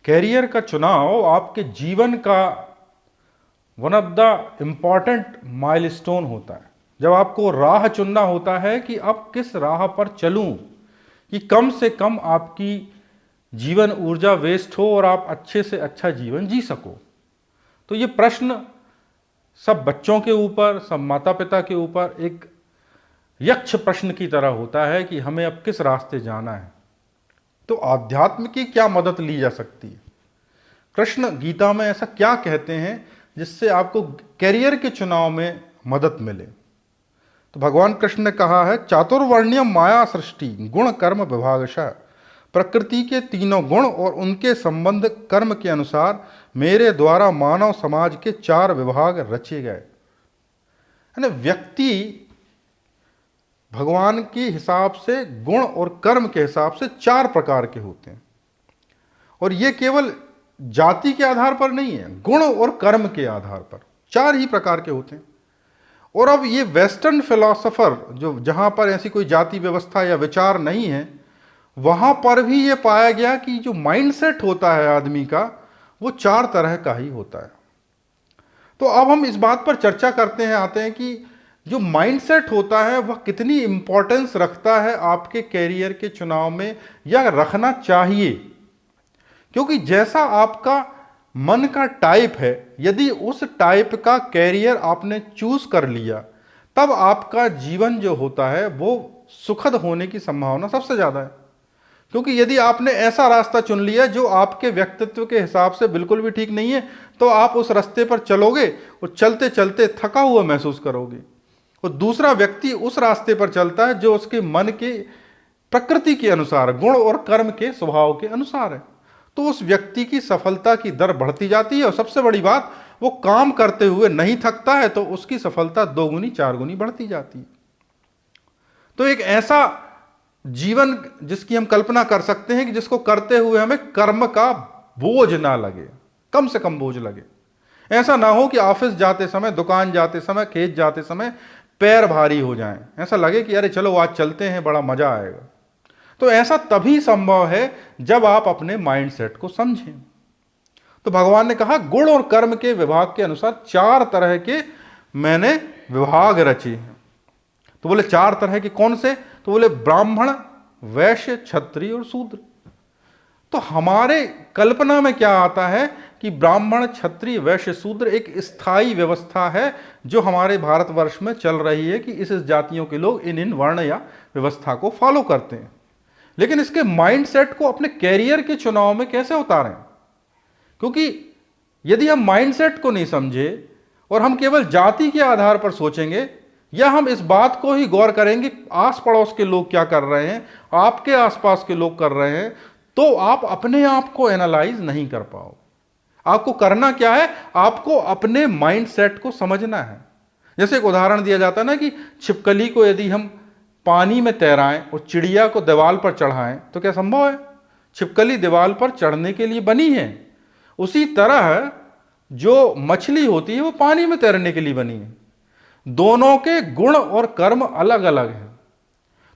Career का चुनाव आपके जीवन का one of the important milestone होता है। जब आपको राह चुनना होता है कि अब किस राह पर चलूं कि कम से कम आपकी जीवन ऊर्जा वेस्ट हो और आप अच्छे से अच्छा जीवन जी सको। तो ये प्रश्न सब बच्चों के ऊपर, सब माता पिता के ऊपर एक यक्ष प्रश्न की तरह होता है कि हमें अब किस रास्ते जाना है। तो आध्यात्म की क्या मदद ली जा सकती है? कृष्ण गीता में ऐसा क्या कहते हैं जिससे आपको कैरियर के चुनाव में मदद मिले? तो भगवान कृष्ण ने कहा है, चातुर्वर्ण्यम माया सृष्टि गुण कर्म विभागशः, प्रकृति के तीनों गुण और उनके संबंध कर्म के अनुसार मेरे द्वारा मानव समाज के 4 विभाग रचे गए। यानी व्यक्ति भगवान के हिसाब से गुण और कर्म के हिसाब से 4 प्रकार के होते हैं, और ये केवल जाति के आधार पर नहीं है, गुण और कर्म के आधार पर 4 ही प्रकार के होते हैं। और अब ये वेस्टर्न फिलॉसफर जो जहां पर ऐसी कोई जाति व्यवस्था या विचार नहीं है, वहां पर भी ये पाया गया कि जो माइंडसेट होता है आदमी का वो 4 तरह का ही होता है। तो अब हम इस बात पर चर्चा करते हैं, आते हैं कि जो माइंडसेट होता है वह कितनी इंपॉर्टेंस रखता है आपके कैरियर के चुनाव में, या रखना चाहिए। क्योंकि जैसा आपका मन का टाइप है, यदि उस टाइप का कैरियर आपने चूज कर लिया, तब आपका जीवन जो होता है वो सुखद होने की संभावना सबसे ज्यादा है। क्योंकि यदि आपने ऐसा रास्ता चुन लिया जो आपके व्यक्तित्व के हिसाब से बिल्कुल भी ठीक नहीं है, तो आप उस रास्ते पर चलोगे और चलते चलते थका हुआ महसूस करोगे। और दूसरा व्यक्ति उस रास्ते पर चलता है जो उसके मन के प्रकृति के अनुसार, गुण और कर्म के स्वभाव के अनुसार है, तो उस व्यक्ति की सफलता की दर बढ़ती जाती है। और सबसे बड़ी बात, वो काम करते हुए नहीं थकता है, तो उसकी सफलता 2 गुनी 4 गुनी बढ़ती जाती है। तो एक ऐसा जीवन जिसकी हम कल्पना कर सकते हैं कि जिसको करते हुए हमें कर्म का बोझ ना लगे, कम से कम बोझ लगे। ऐसा ना हो कि ऑफिस जाते समय, दुकान जाते समय, खेत जाते समय पैर भारी हो जाएं, ऐसा लगे कि अरे चलो आज चलते हैं, बड़ा मजा आएगा। तो ऐसा तभी संभव है जब आप अपने माइंडसेट को समझें। तो भगवान ने कहा गुण और कर्म के विभाग के अनुसार 4 तरह के मैंने विभाग रचे हैं। तो बोले 4 तरह के कौन से? तो बोले ब्राह्मण, वैश्य, क्षत्रिय और शूद्र। तो हमारे कल्पना में क्या आता है कि ब्राह्मण, क्षत्रिय, वैश्य, शूद्र एक स्थायी व्यवस्था है जो हमारे भारतवर्ष में चल रही है कि इस जातियों के लोग इन वर्ण या व्यवस्था को फॉलो करते हैं। लेकिन इसके माइंडसेट को अपने कैरियर के चुनाव में कैसे उतारें? क्योंकि यदि हम माइंडसेट को नहीं समझे और हम केवल जाति के आधार पर सोचेंगे, या हम इस बात को ही गौर करेंगे आस पड़ोस के लोग क्या कर रहे हैं, आपके आसपास के लोग कर रहे हैं, तो आप अपने आप को एनालाइज नहीं कर पाओ। आपको करना क्या है? आपको अपने माइंडसेट को समझना है। जैसे एक उदाहरण दिया जाता है ना कि छिपकली को यदि हम पानी में तैराएं और चिड़िया को दीवार पर चढ़ाएं तो क्या संभव है? छिपकली दीवार पर चढ़ने के लिए बनी है। उसी तरह जो मछली होती है वो पानी में तैरने के लिए बनी है। दोनों के गुण और कर्म अलग अलग हैं।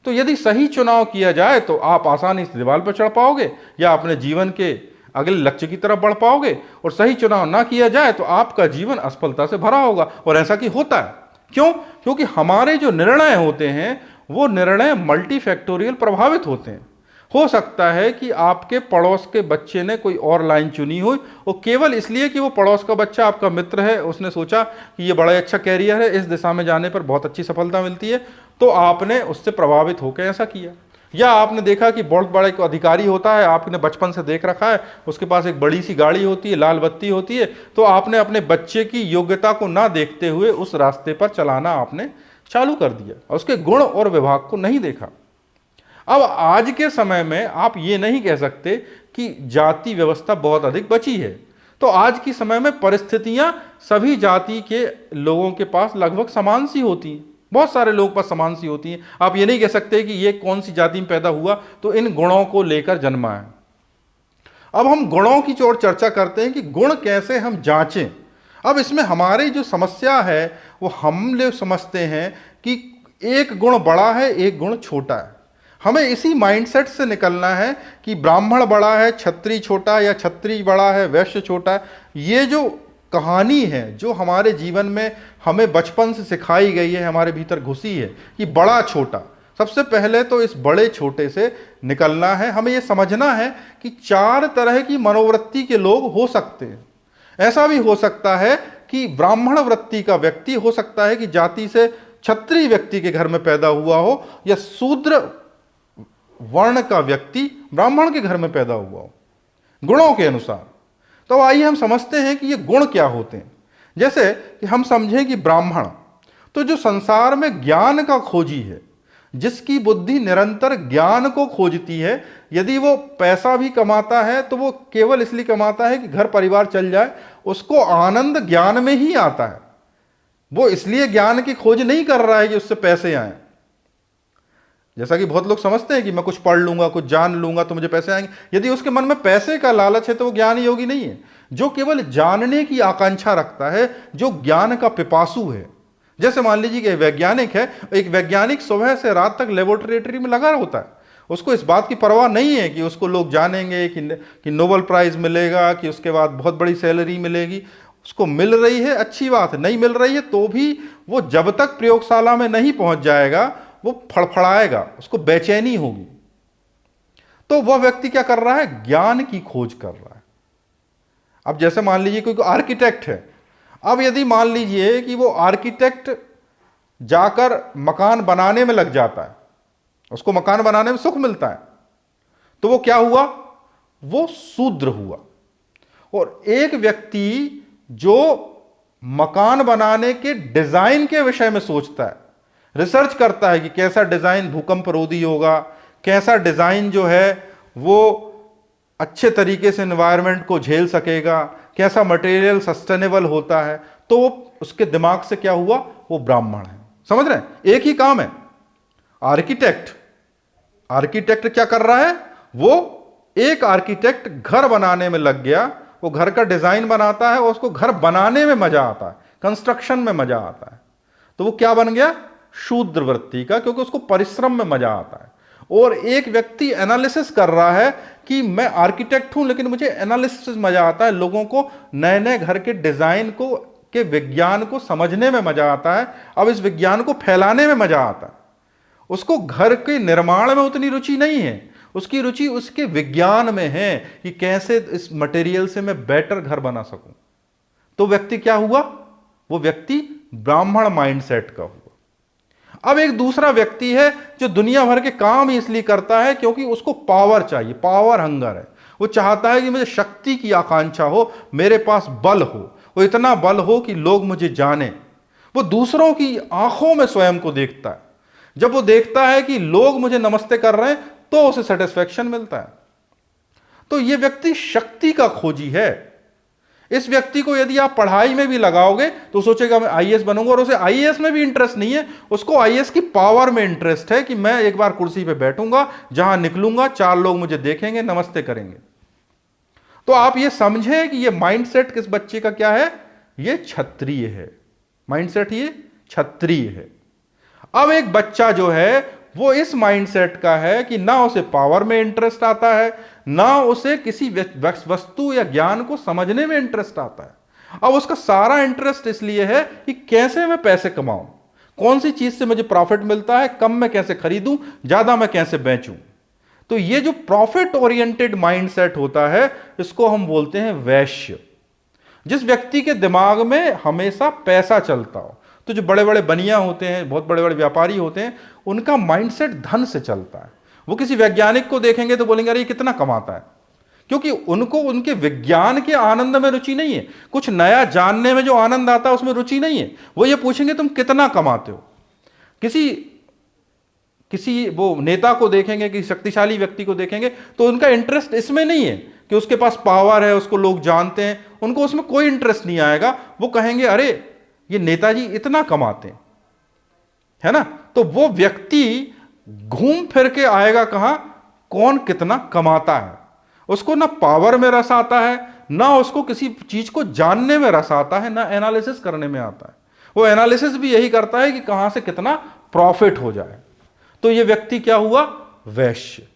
तो यदि सही चुनाव किया जाए तो आप आसानी से दीवार पर चढ़ पाओगे या अपने जीवन के अगले लक्ष्य की तरफ बढ़ पाओगे, और सही चुनाव ना किया जाए तो आपका जीवन असफलता से भरा होगा। और ऐसा कि होता है। क्यों? क्योंकि हमारे जो निर्णय होते हैं वो निर्णय मल्टीफैक्टोरियल प्रभावित होते हैं। हो सकता है कि आपके पड़ोस के बच्चे ने कोई और लाइन चुनी हो, और केवल इसलिए कि वो पड़ोस का बच्चा आपका मित्र है, उसने सोचा कि ये बड़ा अच्छा कैरियर है, इस दिशा में जाने पर बहुत अच्छी सफलता मिलती है, तो आपने उससे प्रभावित होकर ऐसा किया। या आपने देखा कि बहुत बड़ा एक अधिकारी होता है, आपने बचपन से देख रखा है, उसके पास एक बड़ी सी गाड़ी होती है, लाल बत्ती होती है, तो आपने अपने बच्चे की योग्यता को ना देखते हुए उस रास्ते पर चलाना आपने चालू कर दिया और उसके गुण और विभाग को नहीं देखा। अब आज के समय में आप ये नहीं कह सकते कि जाति व्यवस्था बहुत अधिक बची है। तो आज की समय में परिस्थितियां सभी जाति के लोगों के पास लगभग समान सी होती हैं, बहुत सारे लोगों के पास समान सी होती हैं। आप ये नहीं कह सकते कि ये कौन सी जाति में पैदा हुआ तो इन गुणों को लेकर जन्मा है। अब हम गुणों की ओर चर्चा करते हैं कि गुण कैसे हम जांचें। अब इसमें हमारी जो समस्या है वो हम लोग समझते हैं कि एक गुण बड़ा है, एक गुण छोटा है। हमें इसी माइंडसेट से निकलना है कि ब्राह्मण बड़ा है, क्षत्रिय छोटा, या क्षत्रिय बड़ा है, वैश्य छोटा है। ये जो कहानी है जो हमारे जीवन में हमें बचपन से सिखाई गई है, हमारे भीतर घुसी है कि बड़ा छोटा, सबसे पहले तो इस बड़े छोटे से निकलना है। हमें यह समझना है कि 4 तरह की मनोवृत्ति के लोग हो सकते हैं। ऐसा भी हो सकता है कि ब्राह्मण वृत्ति का व्यक्ति हो सकता है कि जाति से क्षत्रिय व्यक्ति के घर में पैदा हुआ हो, या शूद्र वर्ण का व्यक्ति ब्राह्मण के घर में पैदा हुआ हो, गुणों के अनुसार। तो आइए हम समझते हैं कि ये गुण क्या होते हैं। जैसे कि हम समझें कि ब्राह्मण तो जो संसार में ज्ञान का खोजी है, जिसकी बुद्धि निरंतर ज्ञान को खोजती है, यदि वो पैसा भी कमाता है तो वो केवल इसलिए कमाता है कि घर परिवार चल जाए, उसको आनंद ज्ञान में ही आता है। वो इसलिए ज्ञान की खोज नहीं कर रहा है कि उससे पैसे आए। जैसा कि बहुत लोग समझते हैं कि मैं कुछ पढ़ लूंगा, कुछ जान लूंगा तो मुझे पैसे आएंगे। यदि उसके मन में पैसे का लालच है तो वो ज्ञान योगी नहीं है। जो केवल जानने की आकांक्षा रखता है, जो ज्ञान का पिपासु है। जैसे मान लीजिए कि वैज्ञानिक है, एक वैज्ञानिक सुबह से रात तक लेबोरेटरी में लगा होता है, उसको इस बात की परवाह नहीं है कि उसको लोग जानेंगे, कि नोबेल प्राइज मिलेगा, कि उसके बाद बहुत बड़ी सैलरी मिलेगी। उसको मिल रही है, अच्छी बात है, नहीं मिल रही है तो भी वो जब तक प्रयोगशाला में नहीं पहुंच जाएगा वो फड़फड़ाएगा, उसको बेचैनी होगी। तो वह व्यक्ति क्या कर रहा है? ज्ञान की खोज कर रहा है। अब जैसे मान लीजिए कोई आर्किटेक्ट है, अब यदि मान लीजिए कि वो आर्किटेक्ट जाकर मकान बनाने में लग जाता है, उसको मकान बनाने में सुख मिलता है, तो वो क्या हुआ? वो शूद्र हुआ। और एक व्यक्ति जो मकान बनाने के डिजाइन के विषय में सोचता है, रिसर्च करता है कि कैसा डिजाइन भूकंप रोधी होगा, कैसा डिजाइन जो है वो अच्छे तरीके से एनवायरनमेंट को झेल सकेगा, कैसा मटेरियल सस्टेनेबल होता है, तो उसके दिमाग से क्या हुआ? वो ब्राह्मण है। समझ रहे हैं? एक ही काम है। आर्किटेक्ट क्या कर रहा है? वो एक आर्किटेक्ट घर बनाने में लग गया, वो घर का डिजाइन बनाता है और उसको घर बनाने में मजा आता है, कंस्ट्रक्शन में मजा आता है। तो वो क्या बन गया? शूद्र वृत्ति का, क्योंकि उसको परिश्रम में मजा आता है। और एक व्यक्ति एनालिसिस कर रहा है कि मैं आर्किटेक्ट हूं लेकिन मुझे एनालिसिस मजा आता है, लोगों को नए नए घर के डिजाइन को के विज्ञान को समझने में मजा आता है, अब इस विज्ञान को फैलाने में मजा आता है। उसको घर के निर्माण में उतनी रुचि नहीं है, उसकी रुचि उसके विज्ञान में है कि कैसे इस मटेरियल से मैं बेटर घर बना सकूं। तो व्यक्ति क्या हुआ? वो व्यक्ति ब्राह्मण माइंडसेट का हुआ। अब एक दूसरा व्यक्ति है जो दुनिया भर के काम ही इसलिए करता है क्योंकि उसको पावर चाहिए, पावर हंगर है। वो चाहता है कि मुझे शक्ति की आकांक्षा हो, मेरे पास बल हो, वो इतना बल हो कि लोग मुझे जाने। वो दूसरों की आंखों में स्वयं को देखता है। जब वो देखता है कि लोग मुझे नमस्ते कर रहे हैं तो उसे सेटिस्फैक्शन मिलता है। तो ये व्यक्ति शक्ति का खोजी है। इस व्यक्ति को यदि आप पढ़ाई में भी लगाओगे तो सोचेगा मैं आईएएस बनूंगा, और उसे आईएएस में भी इंटरेस्ट नहीं है, उसको आईएएस की पावर में इंटरेस्ट है कि मैं एक बार कुर्सी पे बैठूंगा, जहां निकलूंगा 4 लोग मुझे देखेंगे, नमस्ते करेंगे। तो आप ये समझें कि ये माइंडसेट किस बच्चे का क्या है? ये क्षत्रिय है। माइंडसेट ये क्षत्रिय है। अब एक बच्चा जो है वो इस माइंडसेट का है कि ना उसे पावर में इंटरेस्ट आता है, ना उसे किसी वस्तु या ज्ञान को समझने में इंटरेस्ट आता है। अब उसका सारा इंटरेस्ट इसलिए है कि कैसे मैं पैसे कमाऊं, कौन सी चीज से मुझे प्रॉफिट मिलता है, कम मैं कैसे खरीदूं, ज्यादा मैं कैसे बेचूं। तो ये जो प्रॉफिट ओरिएंटेड माइंडसेट होता है, इसको हम बोलते हैं वैश्य। जिस व्यक्ति के दिमाग में हमेशा पैसा चलता हो, तो जो बड़े बड़े बनिया होते हैं, बहुत बड़े बड़े व्यापारी होते हैं, उनका माइंडसेट धन से चलता है। वो किसी वैज्ञानिक को देखेंगे तो बोलेंगे अरे ये कितना कमाता है, क्योंकि उनको उनके विज्ञान के आनंद में रुचि नहीं है, कुछ नया जानने में जो आनंद आता है उसमें रुचि नहीं है। वो ये पूछेंगे तुम कितना कमाते हो। किसी वो नेता को देखेंगे, किसी शक्तिशाली व्यक्ति को देखेंगे तो उनका इंटरेस्ट इसमें नहीं है कि उसके पास पावर है, उसको लोग जानते हैं, उनको उसमें कोई इंटरेस्ट नहीं आएगा। वो कहेंगे अरे ये नेताजी इतना कमाते हैं, है ना। तो वो व्यक्ति घूम फिर के आएगा कहां? कौन कितना कमाता है। उसको ना पावर में रस आता है, ना उसको किसी चीज को जानने में रस आता है, ना एनालिसिस करने में आता है। वो एनालिसिस भी यही करता है कि कहां से कितना प्रॉफिट हो जाए। तो ये व्यक्ति क्या हुआ? वैश्य।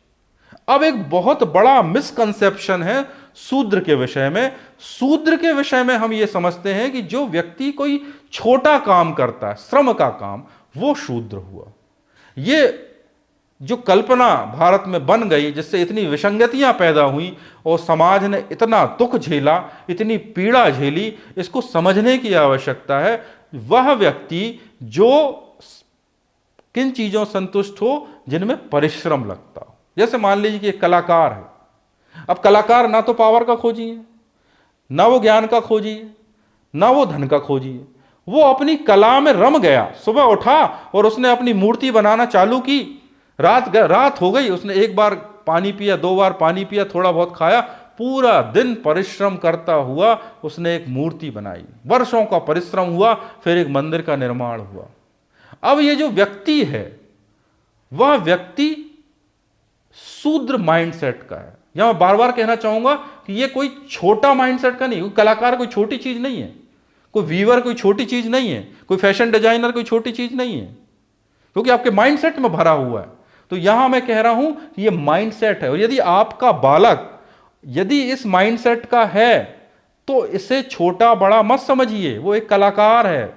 अब एक बहुत बड़ा मिसकंसेप्शन है शूद्र के विषय में। शूद्र के विषय में हम ये समझते हैं कि जो व्यक्ति कोई छोटा काम करता है, श्रम का काम, वो शूद्र हुआ। ये जो कल्पना भारत में बन गई, जिससे इतनी विसंगतियां पैदा हुई और समाज ने इतना दुख झेला, इतनी पीड़ा झेली, इसको समझने की आवश्यकता है। वह व्यक्ति जो किन चीजों से संतुष्ट हो, जिनमें परिश्रम लगता हो। जैसे मान लीजिए कि एक कलाकार है। अब कलाकार ना तो पावर का खोजी है, ना वो ज्ञान का खोजी है, ना वो धन का खोजी है। वो अपनी कला में रम गया। सुबह उठा और उसने अपनी मूर्ति बनाना चालू की। रात हो गई, उसने एक बार पानी पिया, 2 बार पानी पिया, थोड़ा बहुत खाया, पूरा दिन परिश्रम करता हुआ उसने एक मूर्ति बनाई। वर्षों का परिश्रम हुआ, फिर एक मंदिर का निर्माण हुआ। अब ये जो व्यक्ति है, वह व्यक्ति शूद्र माइंडसेट का है। यहां मैं बार बार कहना चाहूंगा कि ये कोई छोटा माइंडसेट का नहीं। कोई कलाकार कोई छोटी चीज नहीं है, कोई वीवर कोई छोटी चीज नहीं है, कोई फैशन डिजाइनर कोई छोटी चीज नहीं है, क्योंकि आपके माइंडसेट में भरा हुआ है। तो यहां मैं कह रहा हूं कि ये माइंडसेट है, और यदि आपका बालक यदि इस माइंडसेट का है तो इसे छोटा बड़ा मत समझिए, वो एक कलाकार है।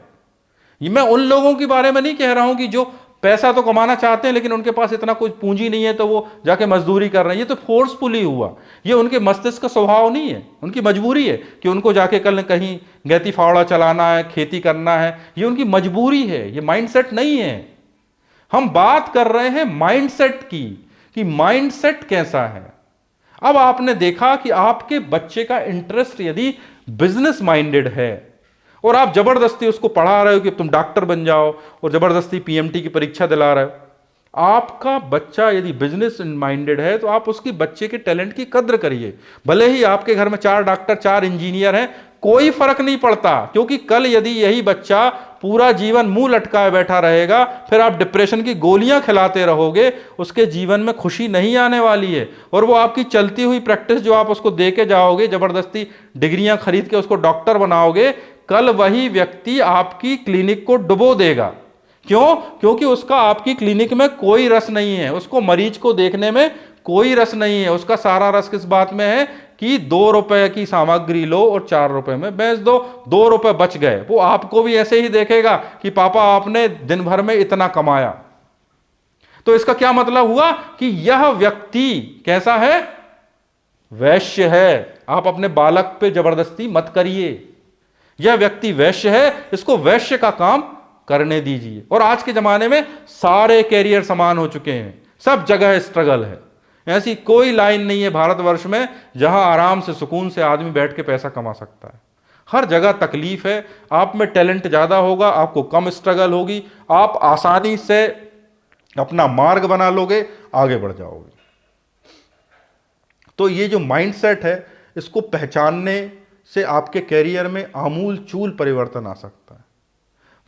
ये मैं उन लोगों के बारे में नहीं कह रहा हूं कि जो पैसा तो कमाना चाहते हैं लेकिन उनके पास इतना कोई पूंजी नहीं है तो वो जाके मजदूरी कर रहे हैं। ये तो फोर्सफुली हुआ, ये उनके मस्तिष्क का स्वभाव नहीं है, उनकी मजबूरी है कि उनको जाके कल कहीं गैती फावड़ा चलाना है, खेती करना है। ये उनकी मजबूरी है, ये माइंडसेट नहीं है। हम बात कर रहे हैं माइंडसेट की, कि माइंडसेट कैसा है। अब आपने देखा कि आपके बच्चे का इंटरेस्ट यदि बिजनेस माइंडेड है और आप जबरदस्ती उसको पढ़ा रहे हो कि तुम डॉक्टर बन जाओ, और जबरदस्ती पीएमटी की परीक्षा दिला रहे हो, आपका बच्चा यदि बिजनेस माइंडेड है तो आप उसकी बच्चे के टैलेंट की कद्र करिए। भले ही आपके घर में 4 डॉक्टर 4 इंजीनियर हैं, कोई फर्क नहीं पड़ता, क्योंकि कल यदि यही बच्चा पूरा जीवन मुंह लटकाए बैठा रहेगा, फिर आप डिप्रेशन की गोलियां खिलाते रहोगे, उसके जीवन में खुशी नहीं आने वाली है। और वो आपकी चलती हुई प्रैक्टिस जो आप उसको दे के जाओगे, जबरदस्ती डिग्रियां खरीद के उसको डॉक्टर बनाओगे, कल वही व्यक्ति आपकी क्लिनिक को डुबो देगा। क्यों? क्योंकि उसका आपकी क्लिनिक में कोई रस नहीं है, उसको मरीज को देखने में कोई रस नहीं है। उसका सारा रस किस बात में है कि 2 रुपए की सामग्री लो और 4 रुपए में बेच दो, 2 रुपए बच गए। वो आपको भी ऐसे ही देखेगा कि पापा आपने दिन भर में इतना कमाया। तो इसका क्या मतलब हुआ कि यह व्यक्ति कैसा है? वैश्य है। आप अपने बालक पे जबरदस्ती मत करिए। यह व्यक्ति वैश्य है, इसको वैश्य का काम करने दीजिए। और आज के जमाने में सारे कैरियर समान हो चुके हैं, सब जगह स्ट्रगल है। ऐसी कोई लाइन नहीं है भारतवर्ष में जहां आराम से सुकून से आदमी बैठ के पैसा कमा सकता है। हर जगह तकलीफ है। आप में टैलेंट ज्यादा होगा, आपको कम स्ट्रगल होगी, आप आसानी से अपना मार्ग बना लोगे, आगे बढ़ जाओगे। तो ये जो माइंडसेट है, इसको पहचानने से आपके कैरियर में आमूल चूल परिवर्तन आ सकता है।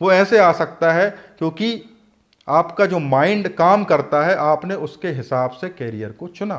वो ऐसे आ सकता है क्योंकि आपका जो माइंड काम करता है, आपने उसके हिसाब से कैरियर को चुना।